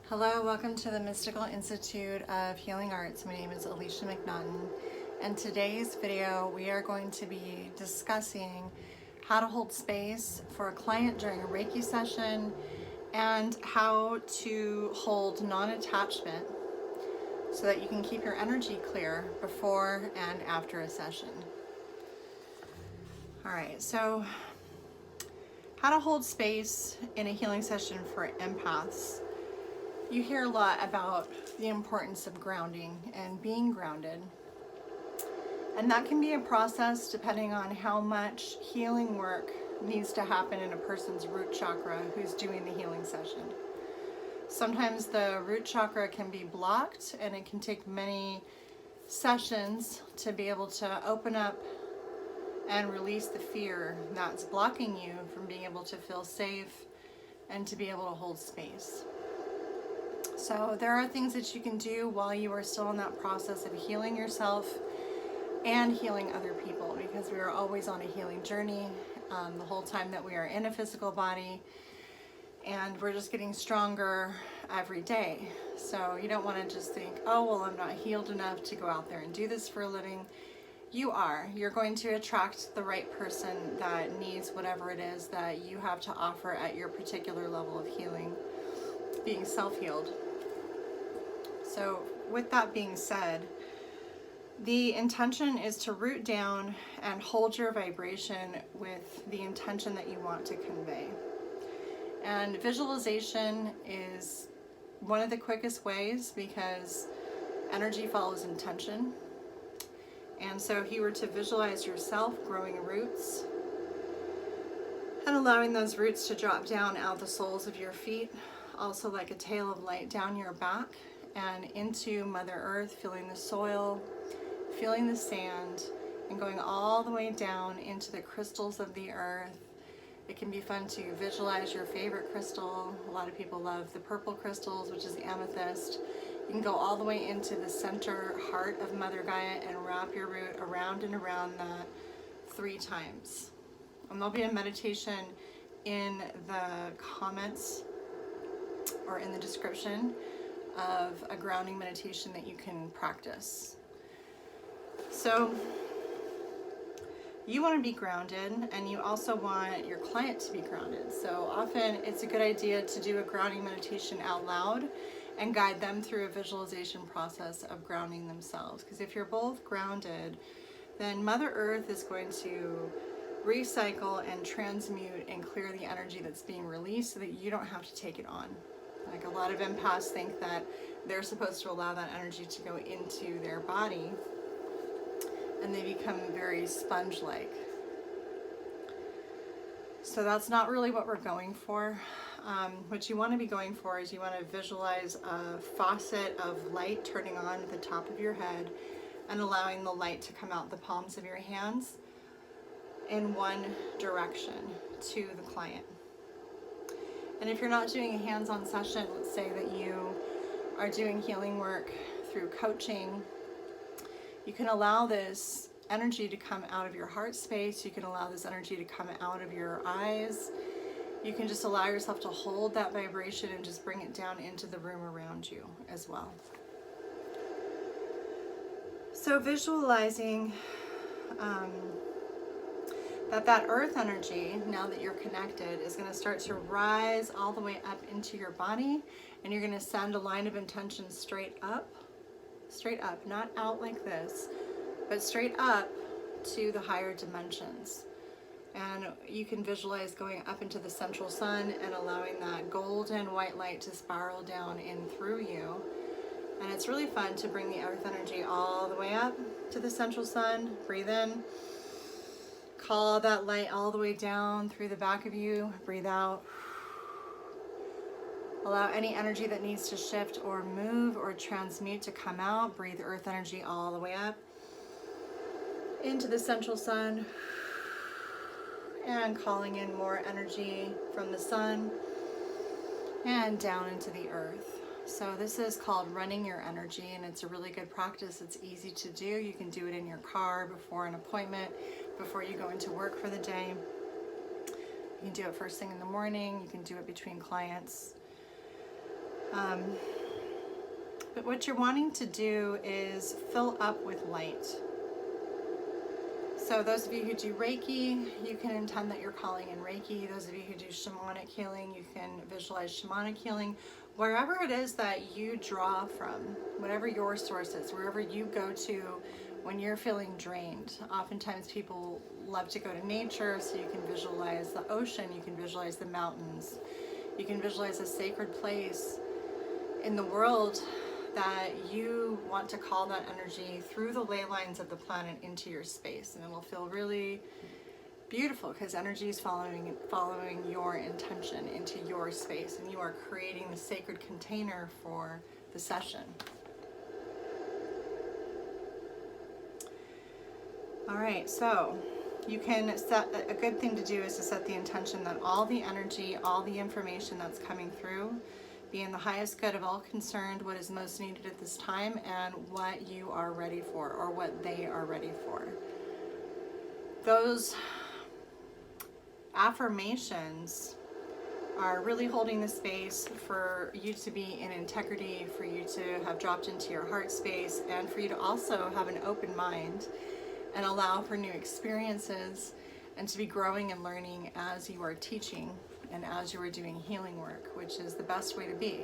Hello, welcome to the Mystical Institute of Healing Arts. My name is Alicia McNaughton, and today's video we are going to be discussing how to hold space for a client during a Reiki session and how to hold non-attachment so that you can keep your energy clear before and after a session. All right, so how to hold space in a healing session for empaths. You hear a lot about the importance of grounding and being grounded. And that can be a process depending on how much healing work needs to happen in a person's root chakra who's doing the healing session. Sometimes the root chakra can be blocked, and it can take many sessions to be able to open up and release the fear that's blocking you from being able to feel safe and to be able to hold space. So there are things that you can do while you are still in that process of healing yourself and healing other people, because we are always on a healing journey the whole time that we are in a physical body, and we're just getting stronger every day. So you don't want to just think, oh, well, I'm not healed enough to go out there and do this for a living. You are. You're going to attract the right person that needs whatever it is that you have to offer at your particular level of healing, being self-healed. So with that being said, the intention is to root down and hold your vibration with the intention that you want to convey. And visualization is one of the quickest ways because energy follows intention. And so if you were to visualize yourself growing roots and allowing those roots to drop down out the soles of your feet, also like a tail of light down your back and into Mother Earth, feeling the soil, feeling the sand, and going all the way down into the crystals of the earth. It can be fun to visualize your favorite crystal. A lot of people love the purple crystals, which is the amethyst. You can go all the way into the center heart of Mother Gaia and wrap your root around and around that 3 times. And there'll be a meditation in the comments or in the description of a grounding meditation that you can practice. So you want to be grounded, and you also want your client to be grounded. So often it's a good idea to do a grounding meditation out loud and guide them through a visualization process of grounding themselves. Because if you're both grounded, then Mother Earth is going to recycle and transmute and clear the energy that's being released so that you don't have to take it on. Like, a lot of empaths think that they're supposed to allow that energy to go into their body, and they become very sponge-like. So that's not really what we're going for. What you want to be going for is you want to visualize a faucet of light turning on at the top of your head and allowing the light to come out the palms of your hands in one direction to the client. And if you're not doing a hands-on session, let's say that you are doing healing work through coaching, you can allow this energy to come out of your heart space. You can allow this energy to come out of your eyes. You can just allow yourself to hold that vibration and just bring it down into the room around you as well. So visualizing that earth energy, now that you're connected, is going to start to rise all the way up into your body, and you're going to send a line of intention straight up, not out like this, but straight up to the higher dimensions. And you can visualize going up into the central sun and allowing that golden white light to spiral down in through you. And it's really fun to bring the earth energy all the way up to the central sun. Breathe in. Call that light all the way down through the back of you. Breathe out. Allow any energy that needs to shift or move or transmute to come out. Breathe earth energy all the way up into the central sun, and calling in more energy from the sun and down into the earth. So this is called running your energy, and it's a really good practice. It's easy to do. You can do it in your car before an appointment, before you go into work for the day. You can do it first thing in the morning. You can do it between clients. But what you're wanting to do is fill up with light. So those of you who do Reiki, you can intend that you're calling in Reiki. Those of you who do shamanic healing, you can visualize shamanic healing. Wherever it is that you draw from, whatever your source is, wherever you go to when you're feeling drained. Oftentimes people love to go to nature, so you can visualize the ocean, you can visualize the mountains, you can visualize a sacred place in the world that you want to call that energy through the ley lines of the planet into your space, and it'll feel really beautiful because energy is following your intention into your space, and you are creating the sacred container for the session. All right, so you can set, a good thing to do is to set the intention that all the energy, all the information that's coming through be in the highest good of all concerned, what is most needed at this time, and what you are ready for, or what they are ready for. Those affirmations are really holding the space for you to be in integrity, for you to have dropped into your heart space, and for you to also have an open mind and allow for new experiences, and to be growing and learning as you are teaching and as you are doing healing work, which is the best way to be.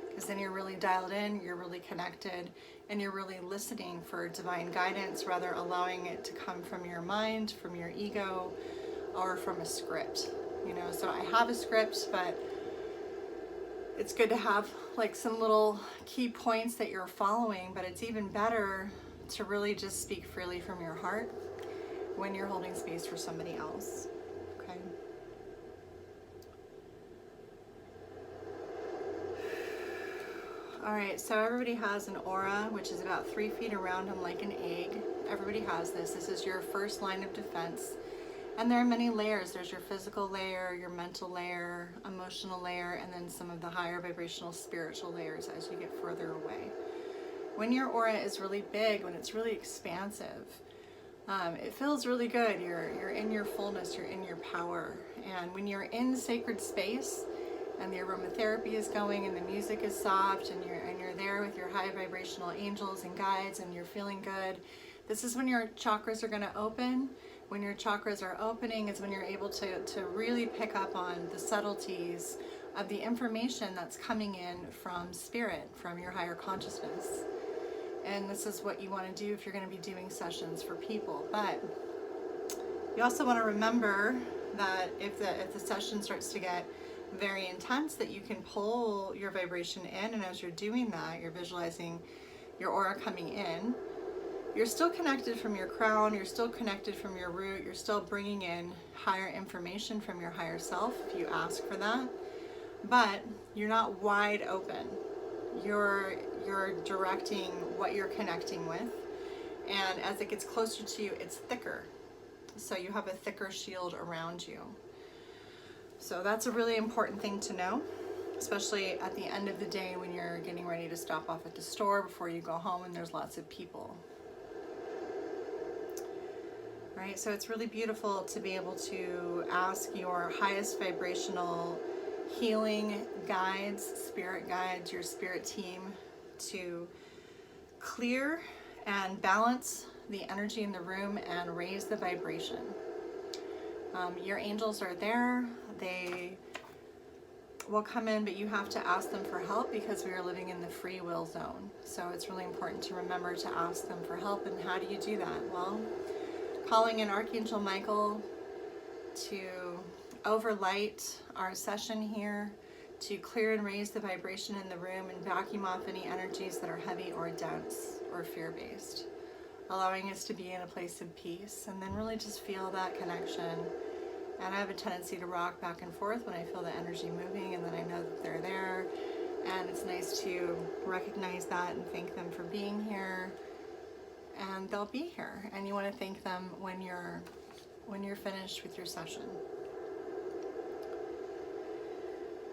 Because then you're really dialed in, you're really connected, and you're really listening for divine guidance, rather allowing it to come from your mind, from your ego, or from a script. You know, so I have a script, but it's good to have like some little key points that you're following, but it's even better to really just speak freely from your heart when you're holding space for somebody else. Okay. All right, so everybody has an aura, which is about 3 feet around them like an egg. Everybody has this. This is your first line of defense. And there are many layers. There's your physical layer, your mental layer, emotional layer, and then some of the higher vibrational spiritual layers as you get further away. When your aura is really big, when it's really expansive, it feels really good. You're in your fullness, you're in your power. And when you're in sacred space and the aromatherapy is going and the music is soft and you're there with your high vibrational angels and guides and you're feeling good, this is when your chakras are going to open. When your chakras are opening is when you're able to really pick up on the subtleties of the information that's coming in from spirit, from your higher consciousness. And this is what you want to do if you're going to be doing sessions for people. But you also want to remember that if the session starts to get very intense, that you can pull your vibration in, and as you're doing that, you're visualizing your aura coming in. You're still connected from your crown, you're still connected from your root, you're still bringing in higher information from your higher self if you ask for that, but you're not wide open. You're directing what you're connecting with, and as it gets closer to you, it's thicker. So you have a thicker shield around you. So that's a really important thing to know, especially at the end of the day when you're getting ready to stop off at the store before you go home and there's lots of people. Right? So it's really beautiful to be able to ask your highest vibrational healing guides, spirit guides, your spirit team to clear and balance the energy in the room and raise the vibration. Your angels are there. They will come in, but you have to ask them for help because we are living in the free will zone. So it's really important to remember to ask them for help. And how do you do that? Well, calling in Archangel Michael to overlight our session here, to clear and raise the vibration in the room and vacuum off any energies that are heavy or dense or fear-based, allowing us to be in a place of peace, and then really just feel that connection. And I have a tendency to rock back and forth when I feel the energy moving, and then I know that they're there, and it's nice to recognize that and thank them for being here, and they'll be here, and you want to thank them when you're finished with your session.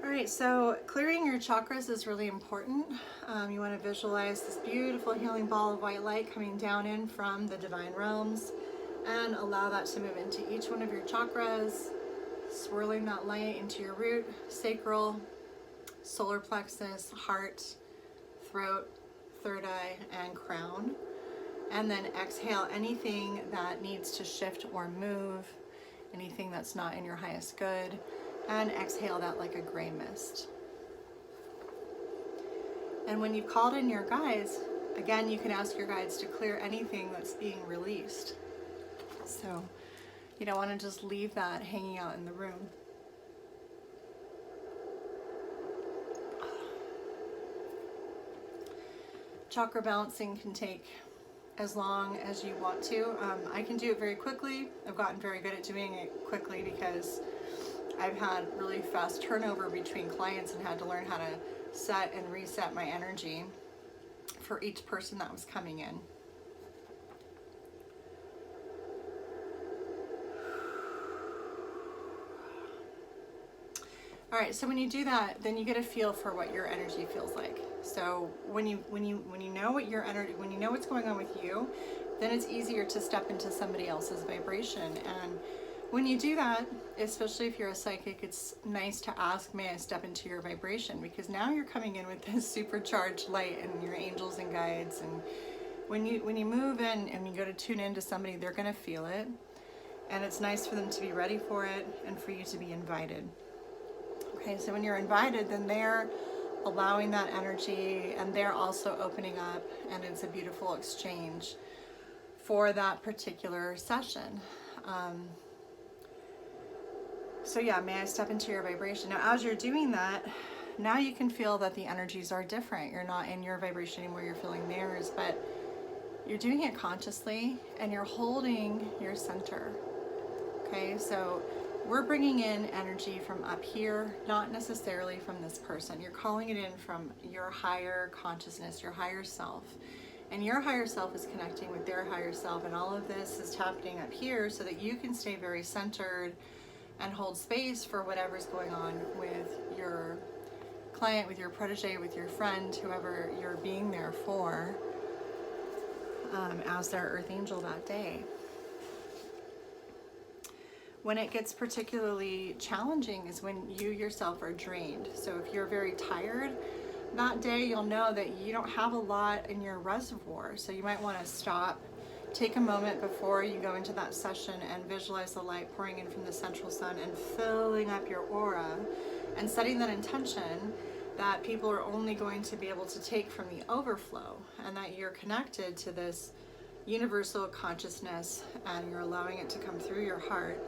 All right, so clearing your chakras is really important. You want to visualize this beautiful healing ball of white light coming down in from the divine realms, and allow that to move into each one of your chakras, swirling that light into your root, sacral, solar plexus, heart, throat, third eye, and crown. And then exhale anything that needs to shift or move, anything that's not in your highest good, and exhale that like a gray mist. And when you've called in your guides, again, you can ask your guides to clear anything that's being released. So you don't want to just leave that hanging out in the room. Chakra balancing can take as long as you want to. I can do it very quickly. I've gotten very good at doing it quickly because I've had really fast turnover between clients and had to learn how to set and reset my energy for each person that was coming in. All right, so when you do that, then you get a feel for what your energy feels like. So when you know what your energy, when you know what's going on with you, then it's easier to step into somebody else's vibration. And when you do that, especially if you're a psychic, it's nice to ask, may I step into your vibration? Because now you're coming in with this supercharged light and your angels and guides. And when you move in and you go to tune into somebody, they're gonna feel it. And it's nice for them to be ready for it and for you to be invited. Okay, so when you're invited, then they're allowing that energy and they're also opening up, and it's a beautiful exchange for that particular session. So yeah, may I step into your vibration? Now, as you're doing that, now you can feel that the energies are different. You're not in your vibration anymore, you're feeling theirs, but you're doing it consciously and you're holding your center. Okay, so we're bringing in energy from up here, not necessarily from this person. You're calling it in from your higher consciousness, your higher self. And your higher self is connecting with their higher self. And all of this is happening up here so that you can stay very centered and hold space for whatever's going on with your client, with your protege, with your friend, whoever you're being there for as their earth angel that day. When it gets particularly challenging is when you yourself are drained. So if you're very tired that day, you'll know that you don't have a lot in your reservoir. So you might want to stop, take a moment before you go into that session and visualize the light pouring in from the central sun and filling up your aura and setting that intention that people are only going to be able to take from the overflow, and that you're connected to this universal consciousness and you're allowing it to come through your heart.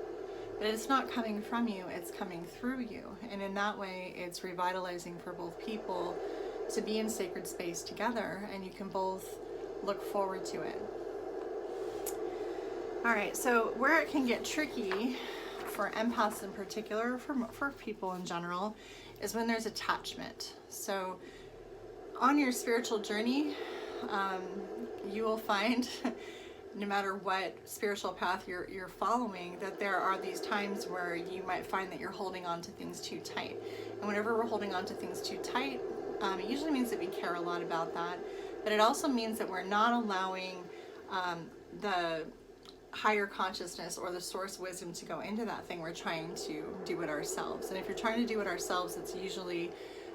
But it's not coming from you, it's coming through you. And in that way, it's revitalizing for both people to be in sacred space together, and you can both look forward to it. All right, so where it can get tricky for empaths in particular, for people in general, is when there's attachment. So on your spiritual journey, you will find no matter what spiritual path you're following, that there are these times where you might find that you're holding on to things too tight. And whenever we're holding on to things too tight, it usually means that we care a lot about that. But it also means that we're not allowing the higher consciousness or the source wisdom to go into that thing. We're trying to do it ourselves. And if you're trying to do it ourselves, it's usually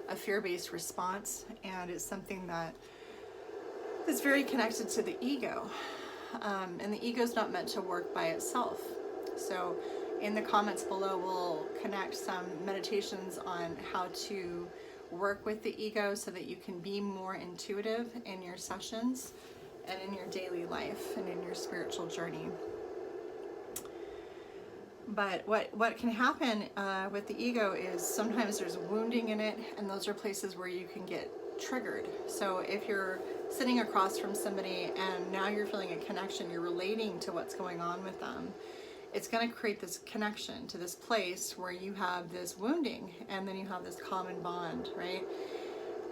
a fear-based response, and it's something that is very connected to the ego. And the ego is not meant to work by itself. So in the comments below, we'll connect some meditations on how to work with the ego so that you can be more intuitive in your sessions and in your daily life and in your spiritual journey. But what can happen with the ego is sometimes there's wounding in it, and those are places where you can get triggered. So if you're sitting across from somebody and now you're feeling a connection, you're relating to what's going on with them, it's going to create this connection to this place where you have this wounding, and then you have this common bond, right?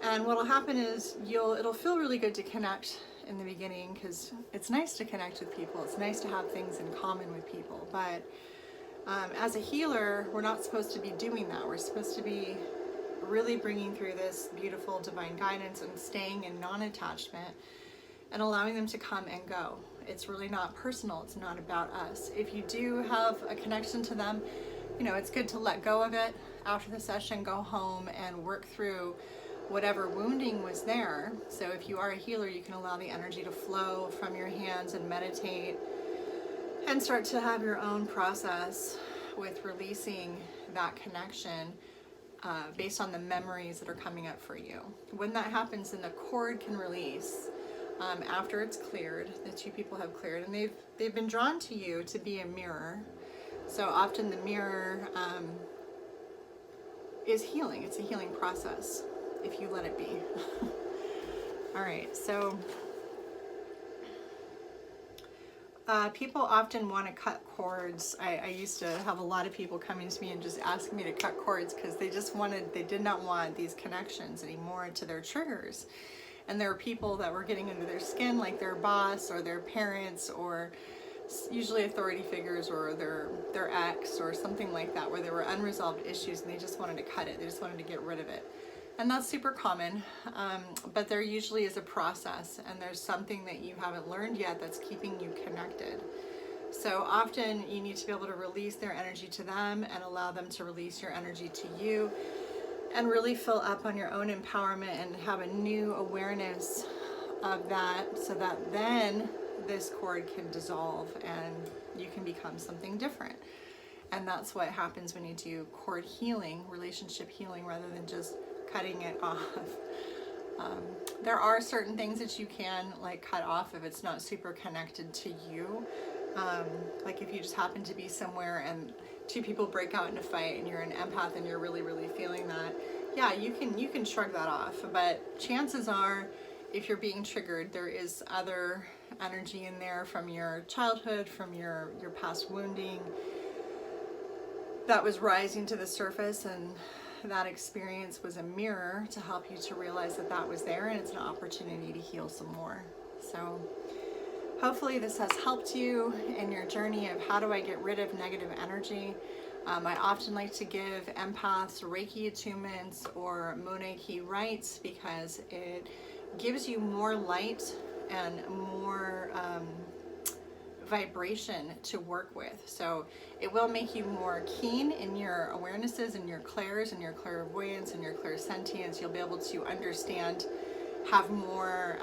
And what'll happen is it'll feel really good to connect in the beginning, because it's nice to connect with people. It's nice to have things in common with people. But as a healer, we're not supposed to be doing that. We're supposed to be really bringing through this beautiful divine guidance and staying in non-attachment and allowing them to come and go. It's really not personal. It's not about us. If you do have a connection to them, it's good to let go of it after the session, go home and work through whatever wounding was there. So if you are a healer, you can allow the energy to flow from your hands and meditate and start to have your own process with releasing that connection based on the memories that are coming up for you. When that happens, then the cord can release after it's cleared. The two people have cleared, and they've been drawn to you to be a mirror. So often the mirror is healing. It's a healing process if you let it be. All right, so people often want to cut cords. I used to have a lot of people coming to me and just asking me to cut cords because they did not want these connections anymore to their triggers. And there were people that were getting into their skin, like their boss or their parents, or usually authority figures, or their ex or something like that, where there were unresolved issues and they just wanted to cut it. They just wanted to get rid of it. And that's super common, but there usually is a process, and there's something that you haven't learned yet that's keeping you connected. So often you need to be able to release their energy to them and allow them to release your energy to you, and really fill up on your own empowerment and have a new awareness of that, so that then this cord can dissolve and you can become something different. And that's what happens when you do cord healing, relationship healing, rather than just cutting it off. There are certain things that you can like cut off if it's not super connected to you. Like if you just happen to be somewhere and two people break out in a fight and you're an empath and you're really, really feeling that, yeah, you can shrug that off. But chances are, if you're being triggered, there is other energy in there from your childhood, from your past wounding that was rising to the surface, and that experience was a mirror to help you to realize that that was there, and it's an opportunity to heal some more. So hopefully this has helped you in your journey of how do I get rid of negative energy. I often like to give empaths Reiki attunements or Moonreiki rites because it gives you more light and more vibration to work with. So it will make you more keen in your awarenesses and your clairs and your clairvoyance and your clairsentience. You'll be able to understand, have more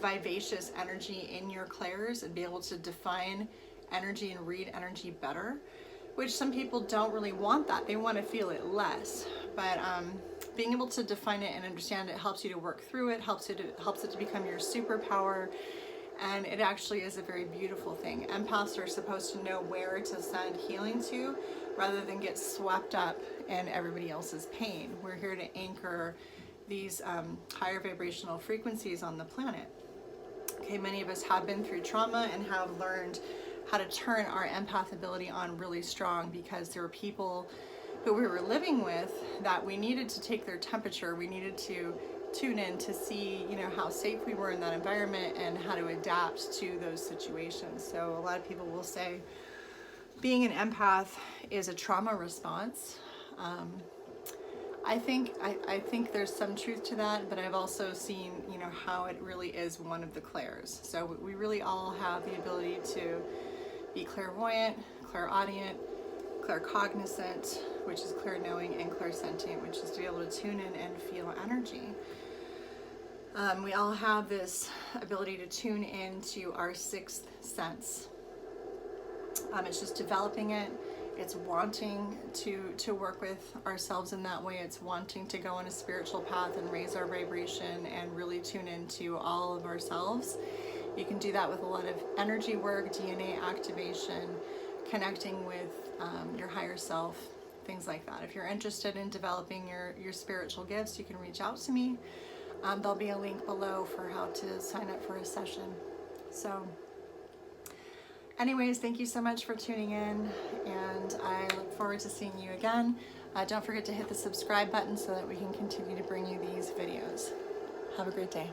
vivacious energy in your clairs, and be able to define energy and read energy better, which some people don't really want that. They want to feel it less. But being able to define it and understand it helps you to work through it, helps it to become your superpower. And it actually is a very beautiful thing. Empaths are supposed to know where to send healing to, rather than get swept up in everybody else's pain. We're here to anchor these higher vibrational frequencies on the planet. Okay, many of us have been through trauma and have learned how to turn our empath ability on really strong, because there were people who we were living with that we needed to take their temperature. We needed to tune in to see, how safe we were in that environment and how to adapt to those situations. So a lot of people will say being an empath is a trauma response. I think there's some truth to that, but I've also seen, how it really is one of the clairs. So we really all have the ability to be clairvoyant, clairaudient, claircognizant, which is clairknowing, and clairsentient, which is to be able to tune in and feel energy. We all have this ability to tune into our sixth sense. It's just developing it. It's wanting to work with ourselves in that way. It's wanting to go on a spiritual path and raise our vibration and really tune into all of ourselves. You can do that with a lot of energy work, DNA activation, connecting with your higher self, things like that. If you're interested in developing your spiritual gifts, you can reach out to me. There'll be a link below for how to sign up for a session. So anyways, thank you so much for tuning in, and I look forward to seeing you again. Don't forget to hit the subscribe button so that we can continue to bring you these videos. Have a great day.